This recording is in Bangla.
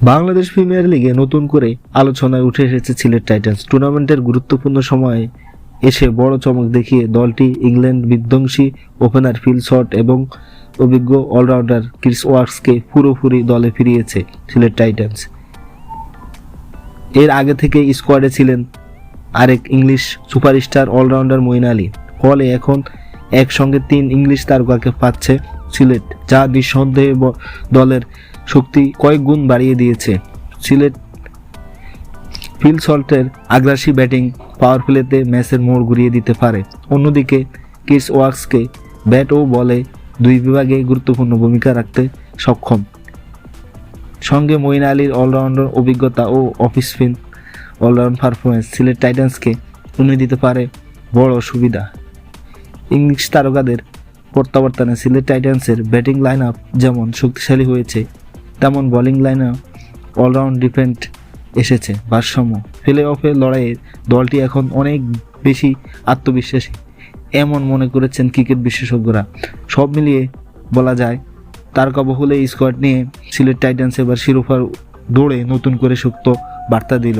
বাংলাদেশ প্রিমিয়ার লিগে নতুন করে আলোচনায় উঠে এসেছে সিলেট টাইটান্স। টুর্নামেন্টের গুরুত্বপূর্ণ সময়ে এসে বড় চমক দেখিয়ে দলটি ইংল্যান্ড বিধ্বংসী ওপেনার ফিল শট এবং অভিজ্ঞ অলরাউন্ডার ক্রিস ওয়ার্কসকে পুরোপুরি দলে ফিরিয়েছে সিলেট টাইটান্স। এর আগে থেকে স্কোয়াডে ছিলেন আরেক English superstar allrounder Moeen Ali. ফলে এখন একসঙ্গে 3 ইংলিশ তারকাকে পাচ্ছে সিলেট, যা নিঃসন্দেহে দলের শক্তি কয়েক গুণ বাড়িয়ে দিয়েছে। সিলেট ফিল সল্টের আগ্রাসী ব্যাটিং পাওয়ার প্লেতে ম্যাচের মোড় ঘুরিয়ে দিতে পারে। অন্যদিকে ক্রিস ওয়ার্কসকে ব্যাট ও বলে দুই বিভাগে গুরুত্বপূর্ণ ভূমিকা রাখতে সক্ষম। সঙ্গে মঈন আলীর অলরাউন্ডার অভিজ্ঞতা ও off spin allround performance Sylhet টাইটান্সকে এনে দিতে পারে বড় সুবিধা। ইংলিশ তারকাদের প্রত্যাবর্তনে সিলেট টাইটান্সের ব্যাটিং লাইন আপ যেমন শক্তিশালী হয়েছে, তেমন bowling line up allround defend এসেছে ভারসাম্য। প্লে অফের লড়াইয়ে দলটি এখন অনেক বেশি আত্মবিশ্বাসী, এমন মনে করেছেন ক্রিকেট বিশেষজ্ঞরা। সব মিলিয়ে বলা যায় তারকাবহুল এই স্কোয়াড নিয়ে সিলেট টাইটান্স এবার শিরোপার দৌড়ে নতুন করে শক্ত বার্তা দিল।